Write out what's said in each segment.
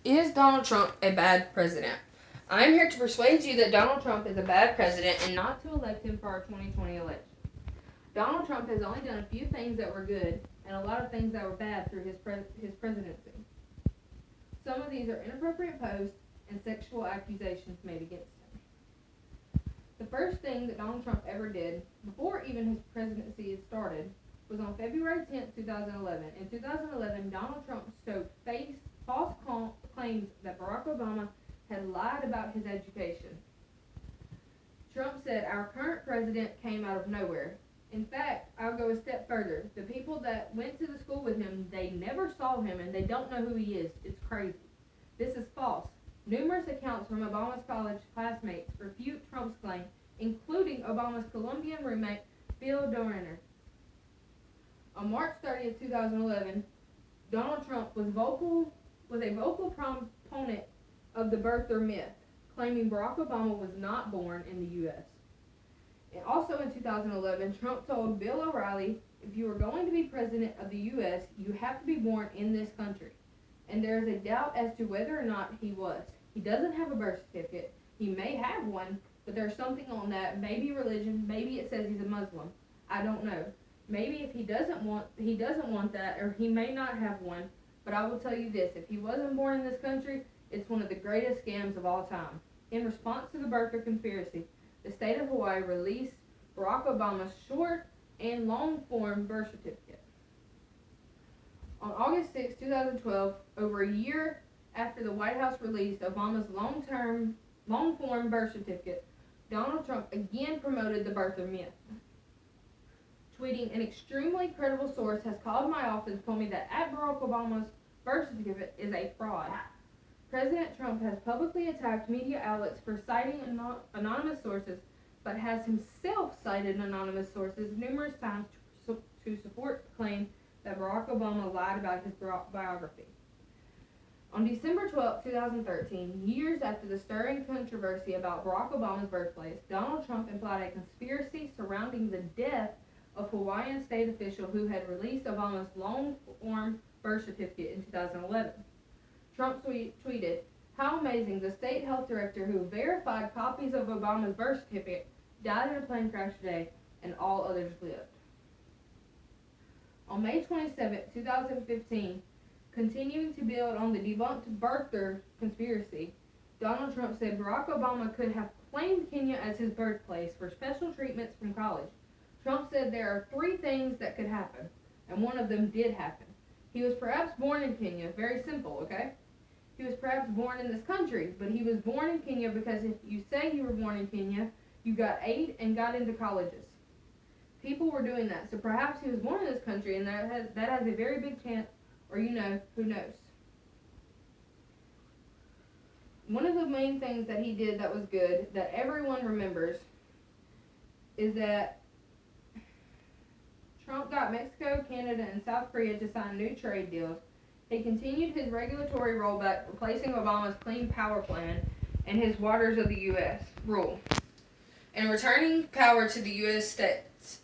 Is Donald Trump a bad president? I'm here to persuade you that Donald Trump is a bad president and not to elect him for our 2020 election. Donald Trump has only done a few things that were good and a lot of things that were bad through his presidency. Some of these are inappropriate posts and sexual accusations made against him. The first thing that Donald Trump ever did, before even his presidency had started, was on February 10, 2011. In 2011, Donald Trump stoked false claims that Barack Obama had lied about his education. Trump said, "Our current president came out of nowhere." In fact, I'll go a step further. The people that went to the school with him, they never saw him and they don't know who he is. It's crazy. This is false. Numerous accounts from Obama's college classmates refute Trump's claim, including Obama's Colombian roommate, Phil Dorner. On March 30th, 2011, Donald Trump was a vocal proponent of the birther myth, claiming Barack Obama was not born in the U.S. And also in 2011, Trump told Bill O'Reilly, "If you are going to be president of the U.S., you have to be born in this country." And there is a doubt as to whether or not he was. He doesn't have a birth certificate. He may have one, but there's something on that. Maybe religion. Maybe it says he's a Muslim. I don't know. Maybe if he doesn't want that, or he may not have one. But I will tell you this: if he wasn't born in this country, it's one of the greatest scams of all time. In response to the birther conspiracy, the state of Hawaii released Barack Obama's short and long-form birth certificate. On August 6, 2012, over a year after the White House released Obama's long-form birth certificate, Donald Trump again promoted the birther myth, tweeting, "An extremely credible source has called my office and told me that Barack Obama's birth certificate is a fraud." President Trump has publicly attacked media outlets for citing anonymous sources, but has himself cited anonymous sources numerous times to support the claim that Barack Obama lied about his biography. On December 12, 2013, years after the stirring controversy about Barack Obama's birthplace, Donald Trump implied a conspiracy surrounding the death of Hawaiian state official who had released Obama's long-form birth certificate in 2011. Trump tweeted, "How amazing, the state health director who verified copies of Obama's birth certificate died in a plane crash today, and all others lived." On May 27, 2015, continuing to build on the debunked birther conspiracy, Donald Trump said Barack Obama could have claimed Kenya as his birthplace for special treatments from college. Trump said there are three things that could happen, and one of them did happen. He was perhaps born in Kenya. Very simple, okay? He was perhaps born in this country, but he was born in Kenya because if you say you were born in Kenya, you got aid and got into colleges. People were doing that, so perhaps he was born in this country, and that has a very big chance, or who knows. One of the main things that he did that was good, that everyone remembers, is that Trump got Mexico, Canada, and South Korea to sign new trade deals. He continued his regulatory rollback, replacing Obama's Clean Power Plan and his Waters of the U.S. rule. And returning power to the U.S. states,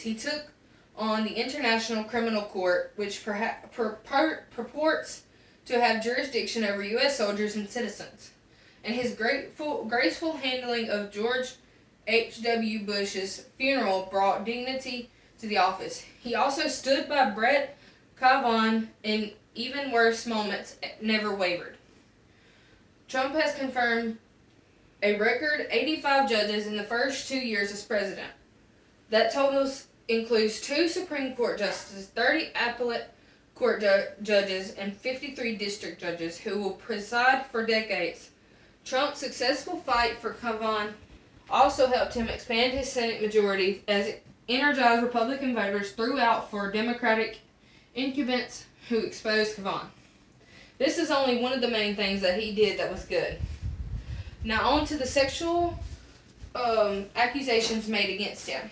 he took on the International Criminal Court, which purports to have jurisdiction over U.S. soldiers and citizens. And his graceful handling of George H.W. Bush's funeral brought dignity to the office. He also stood by Brett Kavanaugh in even worse moments, never wavered. Trump has confirmed a record 85 judges in the first 2 years as president. That total includes 2 Supreme Court justices, 30 appellate court judges, and 53 district judges who will preside for decades. Trump's successful fight for Kavanaugh also helped him expand his Senate majority as it energized Republican voters throughout for Democratic incumbents who exposed Kavanaugh. This is only one of the main things that he did that was good. Now on to the sexual accusations made against him.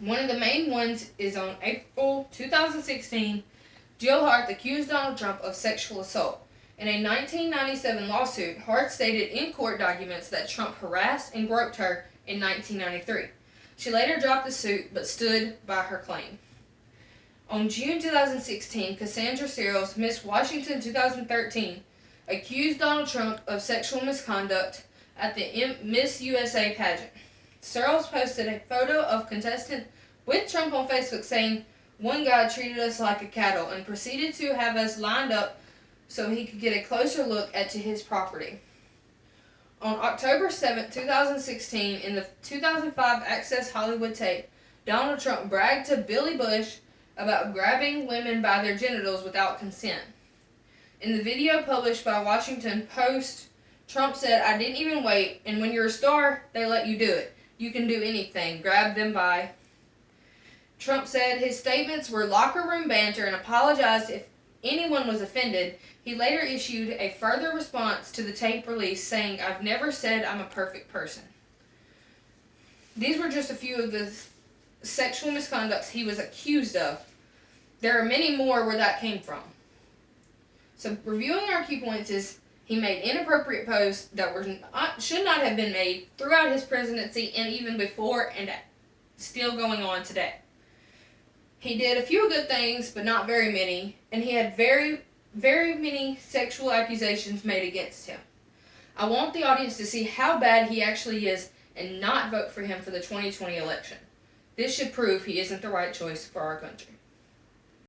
One of the main ones is on April 2016, Jill Hart accused Donald Trump of sexual assault. In a 1997 lawsuit, Hart stated in court documents that Trump harassed and groped her in 1993. She later dropped the suit but stood by her claim. On June 2016, Cassandra Searles, Miss Washington 2013, accused Donald Trump of sexual misconduct at the Miss USA pageant. Searles posted a photo of contestant with Trump on Facebook saying, "One guy treated us like a cattle," and proceeded to have us lined up so he could get a closer look at his property. On October 7, 2016, in the 2005 Access Hollywood tape, Donald Trump bragged to Billy Bush about grabbing women by their genitals without consent. In the video published by Washington Post, Trump said, "I didn't even wait, and when you're a star, they let you do it. You can do anything. Grab them by." Trump said his statements were locker room banter and apologized if anyone was offended. He later issued a further response to the tape release saying, "I've never said I'm a perfect person." These were just a few of the sexual misconducts he was accused of. There are many more where that came from. So reviewing our key points is he made inappropriate posts that should not have been made throughout his presidency and even before and still going on today. He did a few good things, but not very many, and he had very, very many sexual accusations made against him. I want the audience to see how bad he actually is and not vote for him for the 2020 election. This should prove he isn't the right choice for our country.